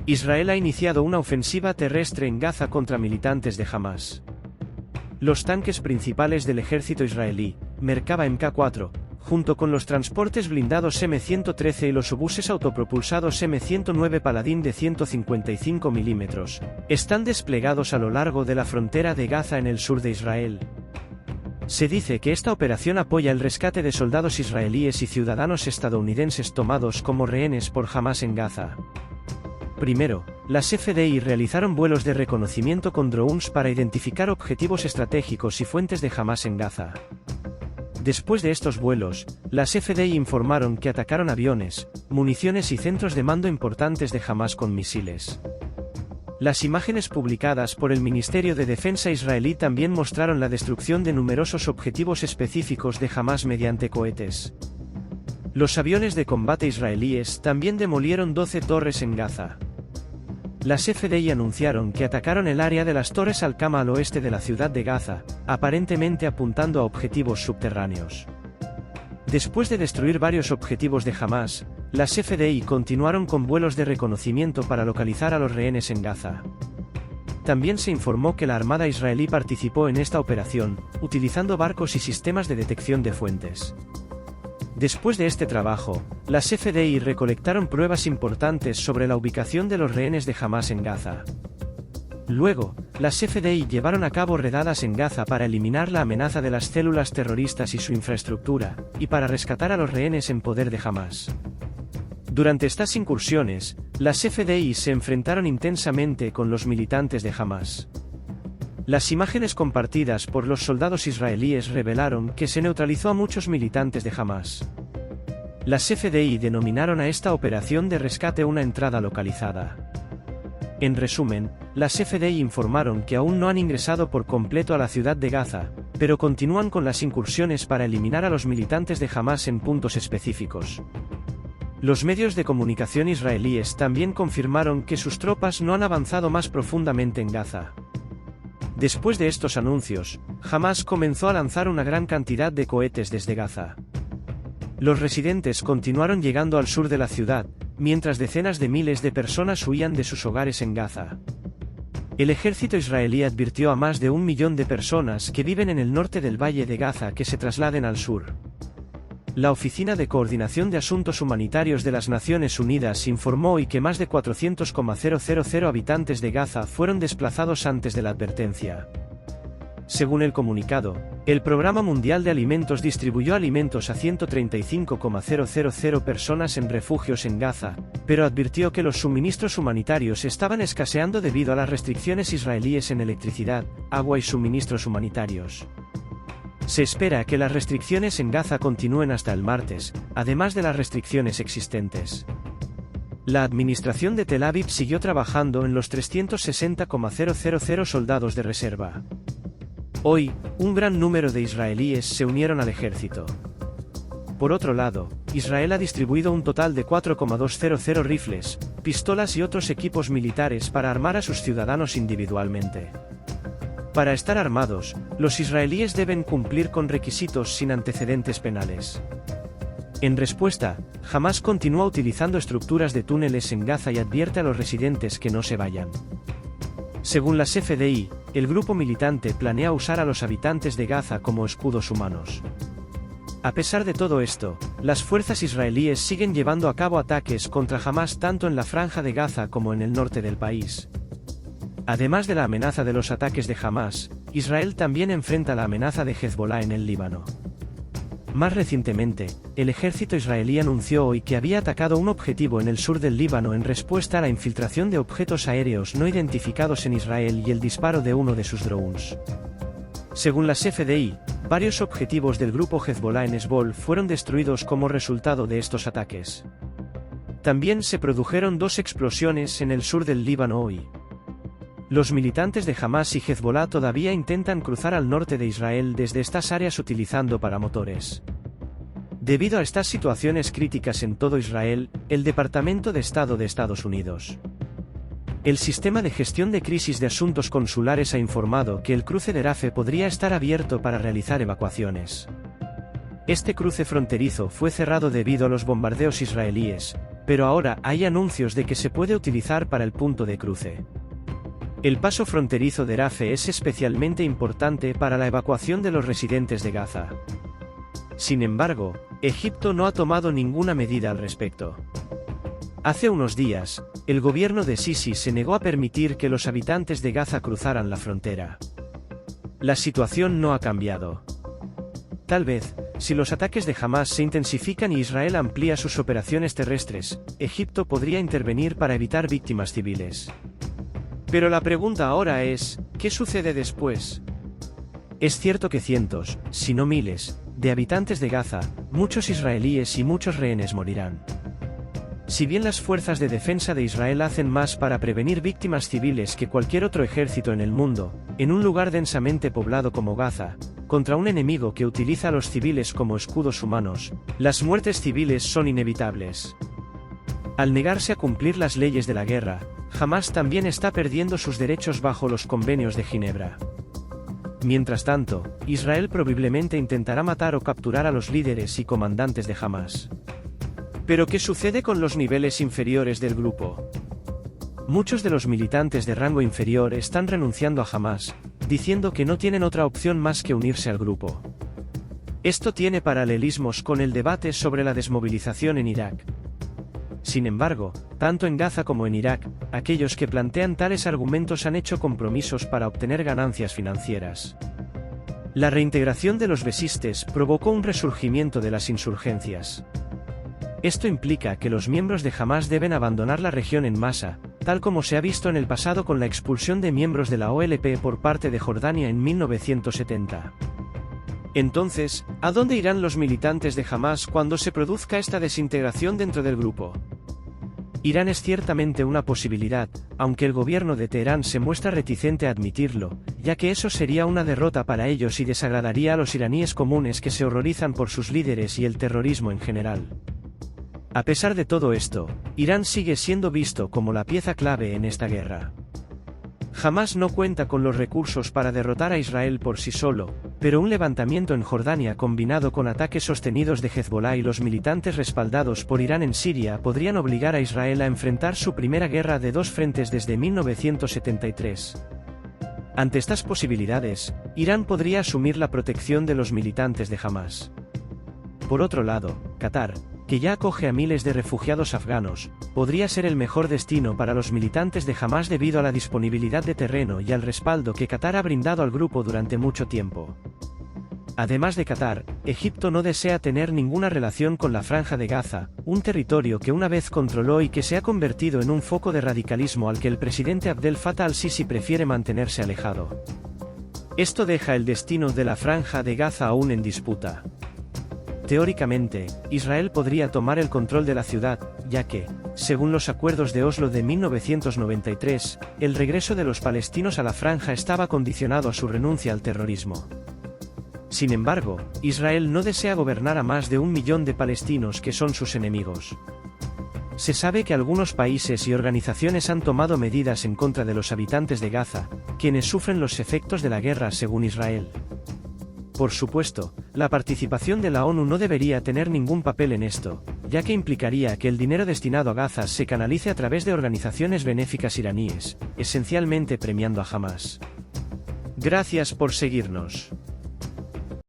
Israel ha iniciado una ofensiva terrestre en Gaza contra militantes de Hamás. Los tanques principales del ejército israelí, Merkava Mk4, junto con los transportes blindados M113 y los obuses autopropulsados M109 Paladín de 155 mm, están desplegados a lo largo de la frontera de Gaza en el sur de Israel. Se dice que esta operación apoya el rescate de soldados israelíes y ciudadanos estadounidenses tomados como rehenes por Hamás en Gaza. Primero, las FDI realizaron vuelos de reconocimiento con drones para identificar objetivos estratégicos y fuentes de Hamás en Gaza. Después de estos vuelos, las FDI informaron que atacaron aviones, municiones y centros de mando importantes de Hamás con misiles. Las imágenes publicadas por el Ministerio de Defensa israelí también mostraron la destrucción de numerosos objetivos específicos de Hamás mediante cohetes. Los aviones de combate israelíes también demolieron 12 torres en Gaza. Las FDI anunciaron que atacaron el área de las Torres Al-Qama al oeste de la ciudad de Gaza, aparentemente apuntando a objetivos subterráneos. Después de destruir varios objetivos de Hamás, las FDI continuaron con vuelos de reconocimiento para localizar a los rehenes en Gaza. También se informó que la Armada israelí participó en esta operación, utilizando barcos y sistemas de detección de fuentes. Después de este trabajo, las FDI recolectaron pruebas importantes sobre la ubicación de los rehenes de Hamás en Gaza. Luego, las FDI llevaron a cabo redadas en Gaza para eliminar la amenaza de las células terroristas y su infraestructura, y para rescatar a los rehenes en poder de Hamás. Durante estas incursiones, las FDI se enfrentaron intensamente con los militantes de Hamás. Las imágenes compartidas por los soldados israelíes revelaron que se neutralizó a muchos militantes de Hamás. Las FDI denominaron a esta operación de rescate una entrada localizada. En resumen, las FDI informaron que aún no han ingresado por completo a la ciudad de Gaza, pero continúan con las incursiones para eliminar a los militantes de Hamás en puntos específicos. Los medios de comunicación israelíes también confirmaron que sus tropas no han avanzado más profundamente en Gaza. Después de estos anuncios, Hamás comenzó a lanzar una gran cantidad de cohetes desde Gaza. Los residentes continuaron llegando al sur de la ciudad, mientras decenas de miles de personas huían de sus hogares en Gaza. El ejército israelí advirtió a más de 1 millón de personas que viven en el norte del Valle de Gaza que se trasladen al sur. La Oficina de Coordinación de Asuntos Humanitarios de las Naciones Unidas informó hoy que más de 400,000 habitantes de Gaza fueron desplazados antes de la advertencia. Según el comunicado, el Programa Mundial de Alimentos distribuyó alimentos a 135,000 personas en refugios en Gaza, pero advirtió que los suministros humanitarios estaban escaseando debido a las restricciones israelíes en electricidad, agua y suministros humanitarios. Se espera que las restricciones en Gaza continúen hasta el martes, además de las restricciones existentes. La administración de Tel Aviv siguió trabajando en los 360,000 soldados de reserva. Hoy, un gran número de israelíes se unieron al ejército. Por otro lado, Israel ha distribuido un total de 4,200 rifles, pistolas y otros equipos militares para armar a sus ciudadanos individualmente. Para estar armados, los israelíes deben cumplir con requisitos sin antecedentes penales. En respuesta, Hamás continúa utilizando estructuras de túneles en Gaza y advierte a los residentes que no se vayan. Según las FDI, el grupo militante planea usar a los habitantes de Gaza como escudos humanos. A pesar de todo esto, las fuerzas israelíes siguen llevando a cabo ataques contra Hamás tanto en la franja de Gaza como en el norte del país. Además de la amenaza de los ataques de Hamás, Israel también enfrenta la amenaza de Hezbolá en el Líbano. Más recientemente, el ejército israelí anunció hoy que había atacado un objetivo en el sur del Líbano en respuesta a la infiltración de objetos aéreos no identificados en Israel y el disparo de uno de sus drones. Según las FDI, varios objetivos del grupo Hezbolá en Hezbolá fueron destruidos como resultado de estos ataques. También se produjeron 2 explosiones en el sur del Líbano hoy. Los militantes de Hamás y Hezbolá todavía intentan cruzar al norte de Israel desde estas áreas utilizando paramotores. Debido a estas situaciones críticas en todo Israel, el Departamento de Estado de Estados Unidos, el Sistema de Gestión de Crisis de Asuntos Consulares ha informado que el cruce de Rafah podría estar abierto para realizar evacuaciones. Este cruce fronterizo fue cerrado debido a los bombardeos israelíes, pero ahora hay anuncios de que se puede utilizar para el punto de cruce. El paso fronterizo de Rafah es especialmente importante para la evacuación de los residentes de Gaza. Sin embargo, Egipto no ha tomado ninguna medida al respecto. Hace unos días, el gobierno de Sisi se negó a permitir que los habitantes de Gaza cruzaran la frontera. La situación no ha cambiado. Tal vez, si los ataques de Hamás se intensifican y Israel amplía sus operaciones terrestres, Egipto podría intervenir para evitar víctimas civiles. Pero la pregunta ahora es, ¿qué sucede después? Es cierto que cientos, si no miles, de habitantes de Gaza, muchos israelíes y muchos rehenes morirán. Si bien las fuerzas de defensa de Israel hacen más para prevenir víctimas civiles que cualquier otro ejército en el mundo, en un lugar densamente poblado como Gaza, contra un enemigo que utiliza a los civiles como escudos humanos, las muertes civiles son inevitables. Al negarse a cumplir las leyes de la guerra, Hamás también está perdiendo sus derechos bajo los convenios de Ginebra. Mientras tanto, Israel probablemente intentará matar o capturar a los líderes y comandantes de Hamás. ¿Pero qué sucede con los niveles inferiores del grupo? Muchos de los militantes de rango inferior están renunciando a Hamás, diciendo que no tienen otra opción más que unirse al grupo. Esto tiene paralelismos con el debate sobre la desmovilización en Irak. Sin embargo, tanto en Gaza como en Irak, aquellos que plantean tales argumentos han hecho compromisos para obtener ganancias financieras. La reintegración de los besistes provocó un resurgimiento de las insurgencias. Esto implica que los miembros de Hamás deben abandonar la región en masa, tal como se ha visto en el pasado con la expulsión de miembros de la OLP por parte de Jordania en 1970. Entonces, ¿a dónde irán los militantes de Hamás cuando se produzca esta desintegración dentro del grupo? Irán es ciertamente una posibilidad, aunque el gobierno de Teherán se muestra reticente a admitirlo, ya que eso sería una derrota para ellos y desagradaría a los iraníes comunes que se horrorizan por sus líderes y el terrorismo en general. A pesar de todo esto, Irán sigue siendo visto como la pieza clave en esta guerra. Hamás no cuenta con los recursos para derrotar a Israel por sí solo, pero un levantamiento en Jordania combinado con ataques sostenidos de Hezbollah y los militantes respaldados por Irán en Siria podrían obligar a Israel a enfrentar su primera guerra de dos frentes desde 1973. Ante estas posibilidades, Irán podría asumir la protección de los militantes de Hamás. Por otro lado, Qatar, que ya acoge a miles de refugiados afganos, podría ser el mejor destino para los militantes de Hamás debido a la disponibilidad de terreno y al respaldo que Qatar ha brindado al grupo durante mucho tiempo. Además de Qatar, Egipto no desea tener ninguna relación con la Franja de Gaza, un territorio que una vez controló y que se ha convertido en un foco de radicalismo al que el presidente Abdel Fattah al-Sisi prefiere mantenerse alejado. Esto deja el destino de la Franja de Gaza aún en disputa. Teóricamente, Israel podría tomar el control de la ciudad, ya que, según los acuerdos de Oslo de 1993, el regreso de los palestinos a la franja estaba condicionado a su renuncia al terrorismo. Sin embargo, Israel no desea gobernar a más de 1 millón de palestinos que son sus enemigos. Se sabe que algunos países y organizaciones han tomado medidas en contra de los habitantes de Gaza, quienes sufren los efectos de la guerra según Israel. Por supuesto, la participación de la ONU no debería tener ningún papel en esto, ya que implicaría que el dinero destinado a Gaza se canalice a través de organizaciones benéficas iraníes, esencialmente premiando a Hamás. Gracias por seguirnos.